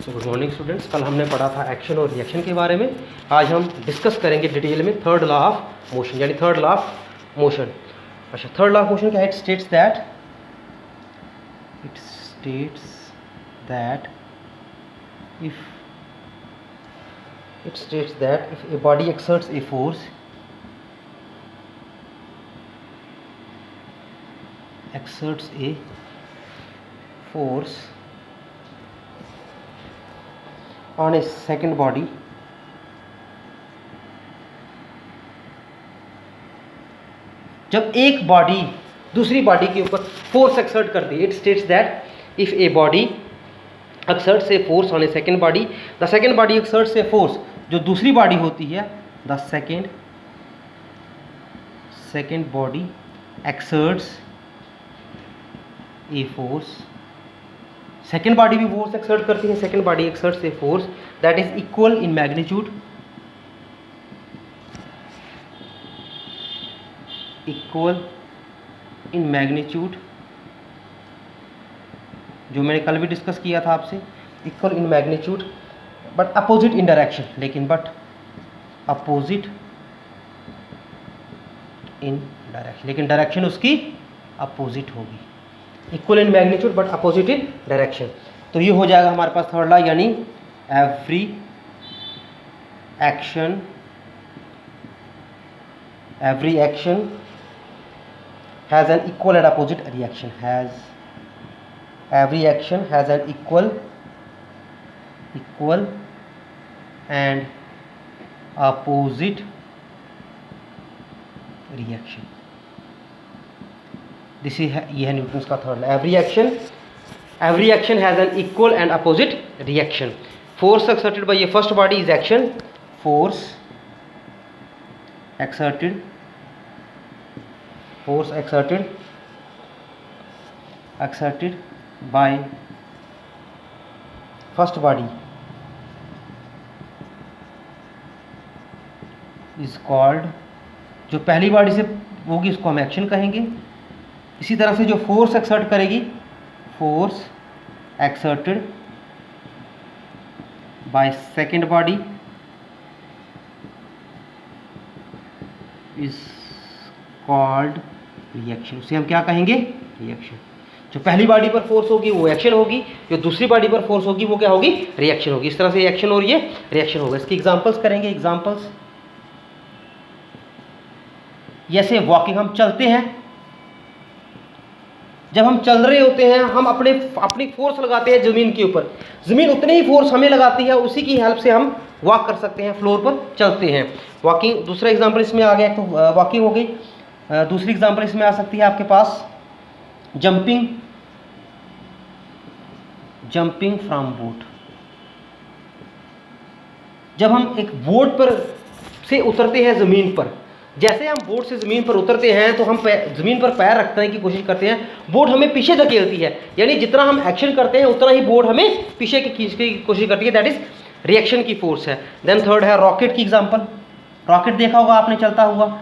Good morning students. कल हमने पढ़ा था एक्शन और रिएक्शन के बारे में। आज हम डिस्कस करेंगे डिटेल में थर्ड लॉ ऑफ मोशन, यानी थर्ड लॉ ऑफ मोशन। अच्छा, थर्ड लॉ ऑफ मोशन क्या है? It states that if a body exerts a force on a second body, जब एक बॉडी दूसरी बॉडी के ऊपर फोर्स एक्सर्ट करती है, it states that if a body exerts a force on A second body, the second body exerts a force, जो दूसरी body होती है, the second body exerts a force, second body भी force exert करती है, second body exerts a force that is equal in magnitude, जो मैंने कल भी डिस्कस किया था आपसे, equal in magnitude but opposite in direction, लेकिन डायरेक्शन उसकी अपोजिट होगी। Equal in magnitude but opposite in direction. तो ये हो जाएगा हमारे पास थर्ड लॉ, यानी every action has an equal and opposite reaction. Every action has an equal and opposite reaction. This is ये है न्यूटन्स का third law. Every action has an equal and opposite reaction. Force exerted by ये first body is action, force exerted by first body is called, जो पहली body से होगी उसको हम एक्शन कहेंगे। इसी तरह से जो फोर्स एक्सर्ट करेगी, force exerted by second body is called reaction. उसे हम क्या कहेंगे? रिएक्शन। जो पहली बॉडी पर फोर्स होगी वो एक्शन होगी, जो दूसरी बॉडी पर फोर्स होगी वो क्या होगी? रिएक्शन होगी। इस तरह से एक्शन और ये रिएक्शन होगा। इसकी एग्जांपल्स करेंगे। एग्जांपल्स जैसे वॉकिंग, हम चलते हैं, जब हम चल रहे होते हैं हम अपनी फोर्स लगाते हैं ज़मीन के ऊपर, ज़मीन उतनी ही फोर्स हमें लगाती है, उसी की हेल्प से हम वॉक कर सकते हैं, फ्लोर पर चलते हैं। वॉकिंग दूसरा एग्जांपल इसमें आ गया, तो वॉकिंग हो गई। दूसरी एग्जांपल इसमें आ सकती है आपके पास जंपिंग फ्रॉम बोट। जब हम एक बोट पर से उतरते हैं ज़मीन पर, जैसे हम बोट से ज़मीन पर उतरते हैं तो हम ज़मीन पर पैर रखने की कोशिश करते हैं, बोट हमें पीछे धकेलती है, यानी जितना हम एक्शन करते हैं उतना ही बोट हमें पीछे की खींचने की कोशिश करती है। दैट इज रिएक्शन की फोर्स है। देन थर्ड है रॉकेट की एग्जांपल। रॉकेट देखा होगा आपने चलता हुआ,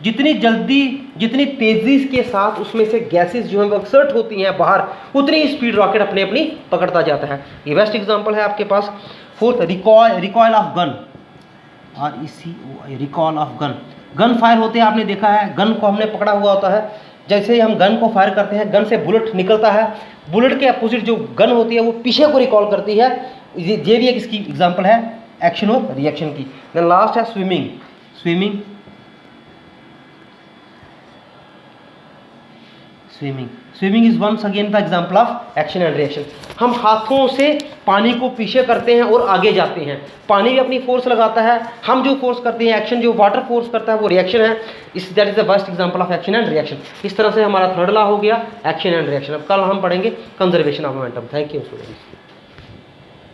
जितनी जल्दी जितनी तेज़ी के साथ उसमें से गैसेस जो है एक्सर्ट होती हैं बाहर, उतनी स्पीड रॉकेट अपनी पकड़ता जाता है। ये बेस्ट एग्जांपल है आपके पास। Fourth recoil of gun, recoil of gun. Gun fire होते हैं, आपने देखा है, गन को हमने पकड़ा हुआ होता है, जैसे ही हम गन को फायर करते हैं गन से बुलेट निकलता है, बुलेट के अपोजिट जो गन होती है वो पीछे को रिकॉल करती है। ये भी एक इसकी एग्जांपल है एक्शन और रिएक्शन की। देन लास्ट है swimming is once again the example of action and reaction. हम हाथों से पानी को पीछे करते हैं और आगे जाते हैं, पानी भी अपनी फोर्स लगाता है, हम जो फोर्स करते हैं, एक्शन जो वाटर फोर्स करता है वो रिएक्शन है। That is the best example of action and reaction. इस तरह से हमारा थर्ड लॉ हो गया एक्शन एंड रिएक्शन। अब कल हम पढ़ेंगे conservation of momentum. Thank you students.